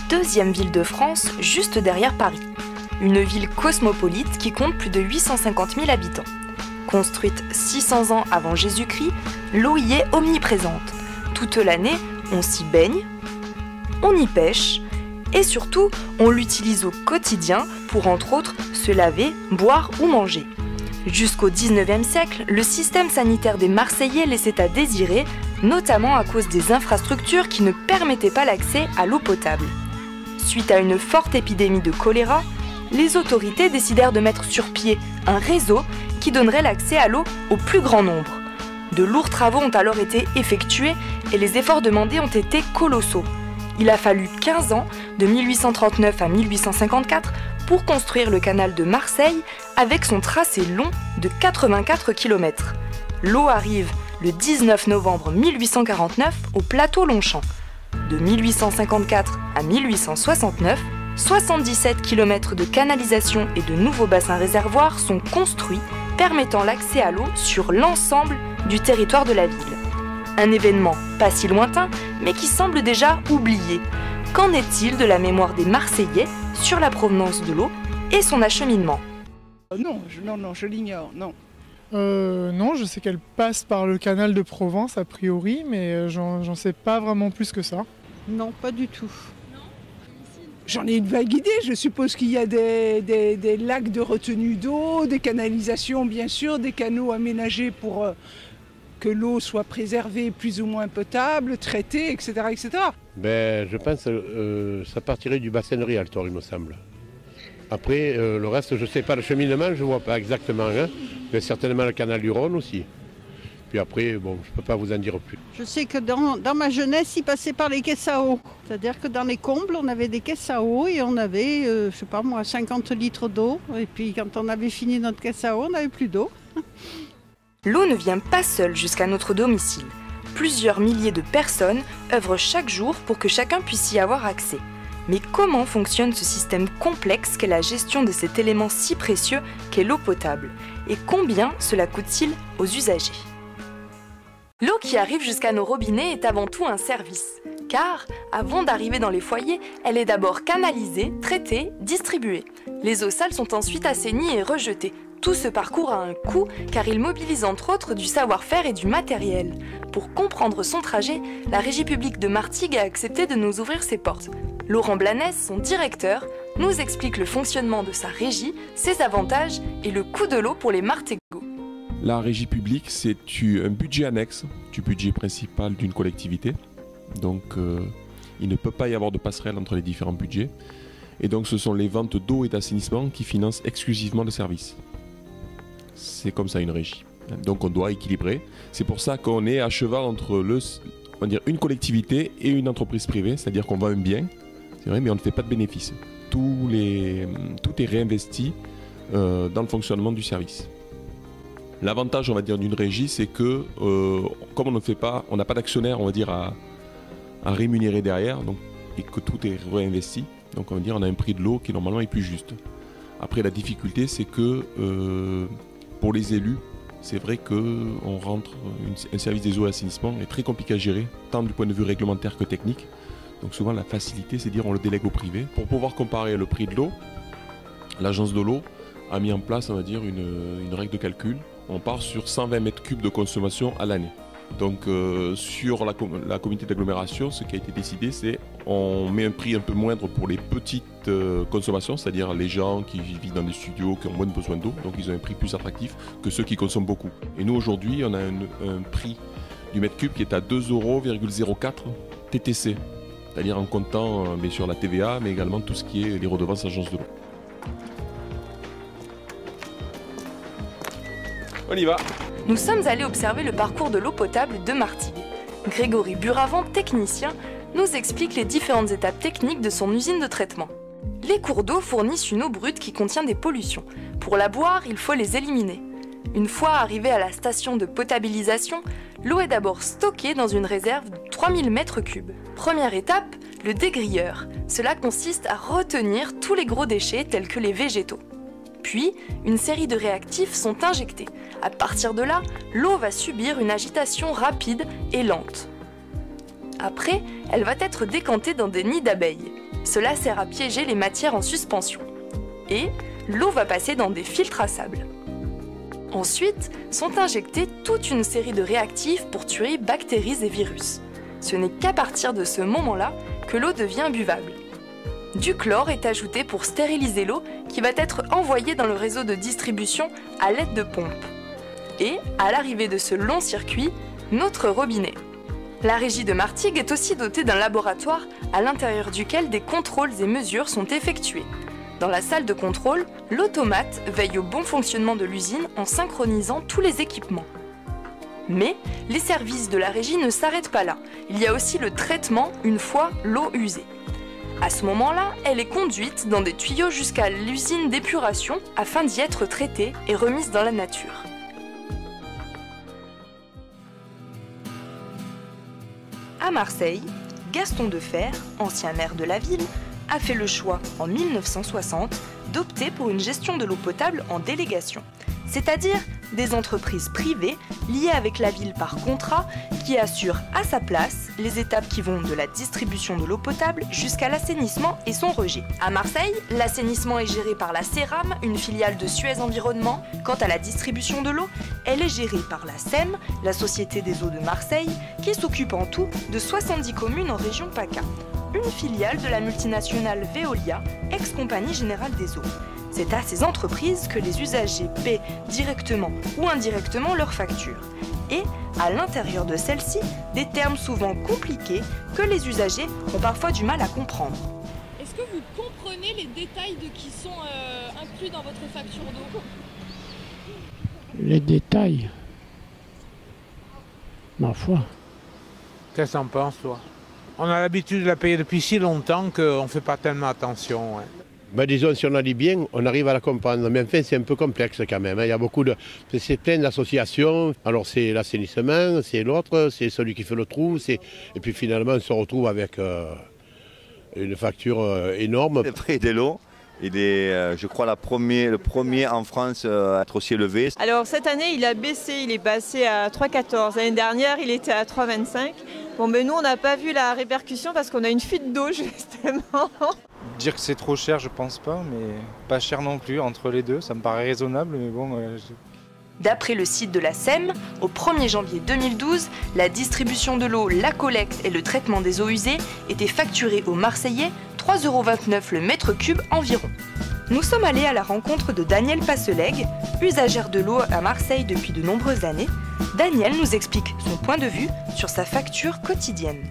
deuxième ville de France, juste derrière Paris. Une ville cosmopolite qui compte plus de 850 000 habitants. Construite 600 ans avant Jésus-Christ, l'eau y est omniprésente. Toute l'année, on s'y baigne, on y pêche et surtout, on l'utilise au quotidien pour entre autres se laver, boire ou manger. Jusqu'au 19e siècle, le système sanitaire des Marseillais laissait à désirer, notamment à cause des infrastructures qui ne permettaient pas l'accès à l'eau potable. Suite à une forte épidémie de choléra, les autorités décidèrent de mettre sur pied un réseau qui donnerait l'accès à l'eau au plus grand nombre. De lourds travaux ont alors été effectués et les efforts demandés ont été colossaux. Il a fallu 15 ans, de 1839 à 1854, pour construire le canal de Marseille avec son tracé long de 84 km. L'eau arrive le 19 novembre 1849 au plateau Longchamp. De 1854 à 1869, 77 km de canalisation et de nouveaux bassins réservoirs sont construits, permettant l'accès à l'eau sur l'ensemble du territoire de la ville. Un événement pas si lointain, mais qui semble déjà oublié. Qu'en est-il de la mémoire des Marseillais sur la provenance de l'eau et son acheminement? Non, je l'ignore, non. Non, je sais qu'elle passe par le canal de Provence a priori, mais j'en sais pas vraiment plus que ça. Non, pas du tout. J'en ai une vague idée, je suppose qu'il y a des lacs de retenue d'eau, des canalisations bien sûr, des canaux aménagés pour que l'eau soit préservée plus ou moins potable, traitée, etc. etc. Je pense que ça partirait du bassin de Rialto, il me semble. Après, le reste, je ne sais pas, le cheminement, je ne vois pas exactement, hein, mais certainement le canal du Rhône aussi. Puis après, bon, je ne peux pas vous en dire plus. Je sais que dans ma jeunesse, il passait par les caisses à eau. C'est-à-dire que dans les combles, on avait des caisses à eau et on avait, je sais pas moi, 50 litres d'eau. Et puis quand on avait fini notre caisse à eau, on n'avait plus d'eau. L'eau ne vient pas seule jusqu'à notre domicile. Plusieurs milliers de personnes œuvrent chaque jour pour que chacun puisse y avoir accès. Mais comment fonctionne ce système complexe qu'est la gestion de cet élément si précieux qu'est l'eau potable? Et combien cela coûte-t-il aux usagers? L'eau qui arrive jusqu'à nos robinets est avant tout un service. Car, avant d'arriver dans les foyers, elle est d'abord canalisée, traitée, distribuée. Les eaux sales sont ensuite assainies et rejetées. Tout ce parcours a un coût car il mobilise entre autres du savoir-faire et du matériel. Pour comprendre son trajet, la Régie publique de Martigues a accepté de nous ouvrir ses portes. Laurent Blanès, son directeur, nous explique le fonctionnement de sa régie, ses avantages et le coût de l'eau pour les Martégots. La régie publique, c'est un budget annexe du budget principal d'une collectivité. Donc, il ne peut pas y avoir de passerelle entre les différents budgets. Et donc, ce sont les ventes d'eau et d'assainissement qui financent exclusivement le service. C'est comme ça une régie. Donc, on doit équilibrer. C'est pour ça qu'on est à cheval entre une collectivité et une entreprise privée. C'est-à-dire qu'on vend un bien, c'est vrai, mais on ne fait pas de bénéfices. Tout est réinvesti dans le fonctionnement du service. L'avantage, on va dire, d'une régie, c'est que comme on n'a pas d'actionnaire, on va dire, à rémunérer derrière, donc, et que tout est réinvesti, donc on va dire, on a un prix de l'eau qui normalement est plus juste. Après, la difficulté, c'est que pour les élus, c'est vrai qu'on rentre, un service des eaux et assainissement est très compliqué à gérer, tant du point de vue réglementaire que technique. Donc souvent, la facilité, c'est de dire on le délègue au privé. Pour pouvoir comparer le prix de l'eau, l'agence de l'eau a mis en place, on va dire, une règle de calcul. On part sur 120 mètres cubes de consommation à l'année. Donc sur la communauté d'agglomération, ce qui a été décidé, c'est on met un prix un peu moindre pour les petites consommations, c'est-à-dire les gens qui vivent dans des studios, qui ont moins besoin d'eau, donc ils ont un prix plus attractif que ceux qui consomment beaucoup. Et nous aujourd'hui, on a un prix du mètre cube qui est à 2,04 € TTC, c'est-à-dire en comptant bien sûr la TVA, mais également tout ce qui est les redevances agences de l'eau. On y va. Nous sommes allés observer le parcours de l'eau potable de Martigues. Grégory Buravant, technicien, nous explique les différentes étapes techniques de son usine de traitement. Les cours d'eau fournissent une eau brute qui contient des pollutions. Pour la boire, il faut les éliminer. Une fois arrivé à la station de potabilisation, l'eau est d'abord stockée dans une réserve de 3000 m3. Première étape, le dégrilleur. Cela consiste à retenir tous les gros déchets tels que les végétaux. Puis, une série de réactifs sont injectés. À partir de là, l'eau va subir une agitation rapide et lente. Après, elle va être décantée dans des nids d'abeilles. Cela sert à piéger les matières en suspension. Et l'eau va passer dans des filtres à sable. Ensuite, sont injectés toute une série de réactifs pour tuer bactéries et virus. Ce n'est qu'à partir de ce moment-là que l'eau devient buvable. Du chlore est ajouté pour stériliser l'eau qui va être envoyée dans le réseau de distribution à l'aide de pompes. Et, à l'arrivée de ce long circuit, notre robinet. La régie de Martigues est aussi dotée d'un laboratoire à l'intérieur duquel des contrôles et mesures sont effectués. Dans la salle de contrôle, l'automate veille au bon fonctionnement de l'usine en synchronisant tous les équipements. Mais les services de la régie ne s'arrêtent pas là. Il y a aussi le traitement une fois l'eau usée. À ce moment-là, elle est conduite dans des tuyaux jusqu'à l'usine d'épuration afin d'y être traitée et remise dans la nature. À Marseille, Gaston Defferre, ancien maire de la ville, a fait le choix, en 1960, d'opter pour une gestion de l'eau potable en délégation, c'est-à-dire des entreprises privées liées avec la ville par contrat qui assurent à sa place les étapes qui vont de la distribution de l'eau potable jusqu'à l'assainissement et son rejet. À Marseille, l'assainissement est géré par la CERAM, une filiale de Suez Environnement. Quant à la distribution de l'eau, elle est gérée par la SEM, la Société des eaux de Marseille, qui s'occupe en tout de 70 communes en région PACA, une filiale de la multinationale Veolia, ex-compagnie générale des eaux. C'est à ces entreprises que les usagers paient directement ou indirectement leurs factures. Et, à l'intérieur de celles-ci, des termes souvent compliqués que les usagers ont parfois du mal à comprendre. Est-ce que vous comprenez les détails qui sont inclus dans votre facture d'eau? Les détails, ma foi. Qu'est-ce que t'en penses, toi? On a l'habitude de la payer depuis si longtemps qu'on ne fait pas tellement attention. Ouais. Ben, disons, si on la lit bien, on arrive à la comprendre. Mais enfin, c'est un peu complexe quand même. Il y a beaucoup de... C'est plein d'associations. Alors, c'est l'assainissement, c'est l'autre, c'est celui qui fait le trou. Et puis finalement, on se retrouve avec une facture énorme. Le prix de l'eau, il est, je crois, le premier en France à être aussi élevé. Alors, cette année, il a baissé. Il est passé à 3,14. L'année dernière, il était à 3,25. Bon, mais nous, on n'a pas vu la répercussion parce qu'on a une fuite d'eau, justement. Dire que c'est trop cher, je pense pas, mais pas cher non plus, entre les deux, ça me paraît raisonnable, mais bon... D'après le site de la SEM, au 1er janvier 2012, la distribution de l'eau, la collecte et le traitement des eaux usées étaient facturés aux Marseillais 3,29 € le mètre cube environ. Nous sommes allés à la rencontre de Danielle Passeleg, usagère de l'eau à Marseille depuis de nombreuses années. Danielle nous explique son point de vue sur sa facture quotidienne.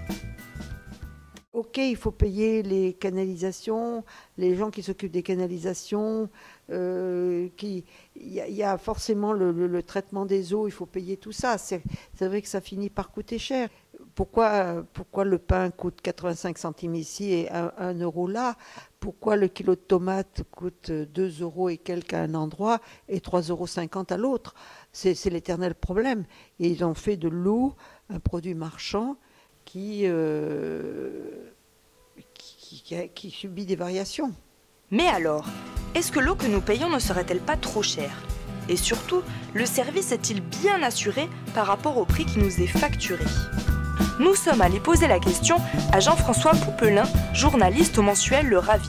Ok, il faut payer les canalisations, les gens qui s'occupent des canalisations, il y a forcément le traitement des eaux, il faut payer tout ça. C'est vrai que ça finit par coûter cher. Pourquoi le pain coûte 85 centimes ici et 1 € là? Pourquoi le kilo de tomates coûte 2 € et quelques à un endroit et 3,50 € à l'autre? C'est l'éternel problème. Et ils ont fait de l'eau un produit marchand qui subit des variations. Mais alors, est-ce que l'eau que nous payons ne serait-elle pas trop chère? Et surtout, le service est-il bien assuré par rapport au prix qui nous est facturé? Nous sommes allés poser la question à Jean-François Poupelin, journaliste au mensuel Le Ravi.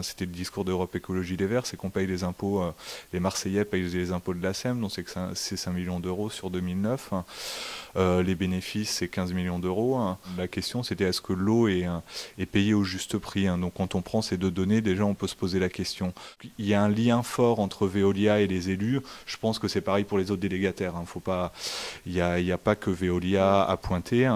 C'était le discours d'Europe Écologie Les Verts, c'est qu'on paye les impôts, les Marseillais payent les impôts de la SEM, donc c'est 5 millions d'euros sur 2009. Les bénéfices, c'est 15 millions d'euros. La question, c'était est-ce que l'eau est payée au juste prix? Donc quand on prend ces deux données, déjà on peut se poser la question. Il y a un lien fort entre Veolia et les élus. Je pense que c'est pareil pour les autres délégataires. Il n'y a pas que Veolia à pointer.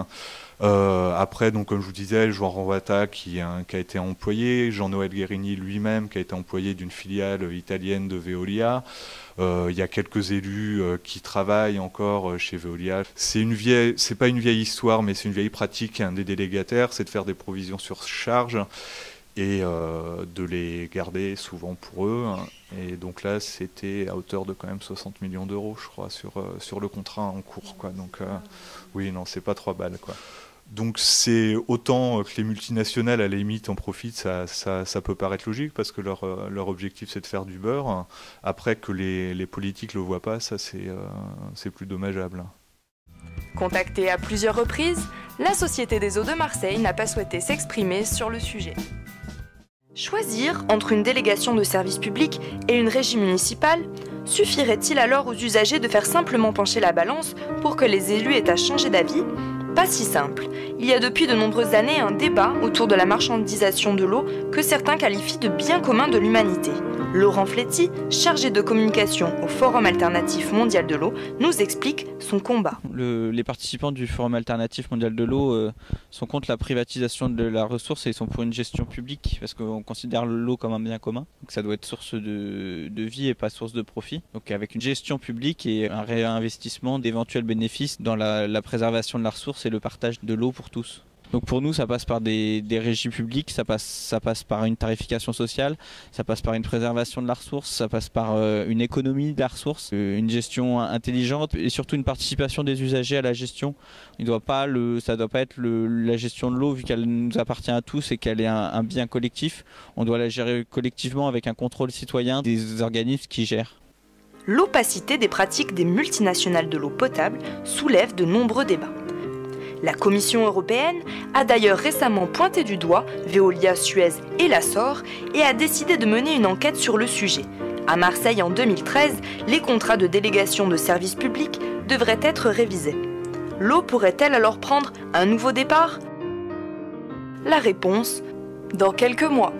Après, donc, comme je vous disais, Joan Rovata qui a été employé, Jean-Noël Guérini lui-même qui a été employé d'une filiale italienne de Veolia. Il y a quelques élus qui travaillent encore chez Veolia. C'est pas une vieille histoire, mais c'est une vieille pratique des délégataires, c'est de faire des provisions sur charge et de les garder souvent pour eux. Et donc là, c'était à hauteur de quand même 60 millions d'euros, je crois, sur le contrat en cours, quoi. Donc oui, non, c'est pas 3 balles, quoi. Donc c'est autant que les multinationales à la limite en profitent, ça peut paraître logique parce que leur objectif c'est de faire du beurre. Après que les politiques le voient pas, ça c'est plus dommageable. Contactée à plusieurs reprises, La Société des eaux de Marseille n'a pas souhaité s'exprimer sur le sujet. Choisir entre une délégation de service public et une régie municipale, suffirait-il alors aux usagers de faire simplement pencher la balance pour que les élus aient à changer d'avis ? Pas si simple. Il y a depuis de nombreuses années un débat autour de la marchandisation de l'eau que certains qualifient de bien commun de l'humanité. Laurent Fletti, chargé de communication au Forum alternatif mondial de l'eau, nous explique son combat. Les participants du Forum alternatif mondial de l'eau sont contre la privatisation de la ressource et ils sont pour une gestion publique parce qu'on considère l'eau comme un bien commun. Donc ça doit être source de vie et pas source de profit. Donc avec une gestion publique et un réinvestissement d'éventuels bénéfices dans la préservation de la ressource et le partage de l'eau pour tous. Donc pour nous, ça passe par des régies publiques, ça passe par une tarification sociale, ça passe par une préservation de la ressource, ça passe par une économie de la ressource, une gestion intelligente et surtout une participation des usagers à la gestion. Ça doit pas être la gestion de l'eau vu qu'elle nous appartient à tous et qu'elle est un bien collectif. On doit la gérer collectivement avec un contrôle citoyen des organismes qui gèrent. L'opacité des pratiques des multinationales de l'eau potable soulève de nombreux débats. La Commission européenne a d'ailleurs récemment pointé du doigt Veolia, Suez et l'Assor et a décidé de mener une enquête sur le sujet. À Marseille en 2013, les contrats de délégation de services publics devraient être révisés. L'eau pourrait-elle alors prendre un nouveau départ ? La réponse, dans quelques mois.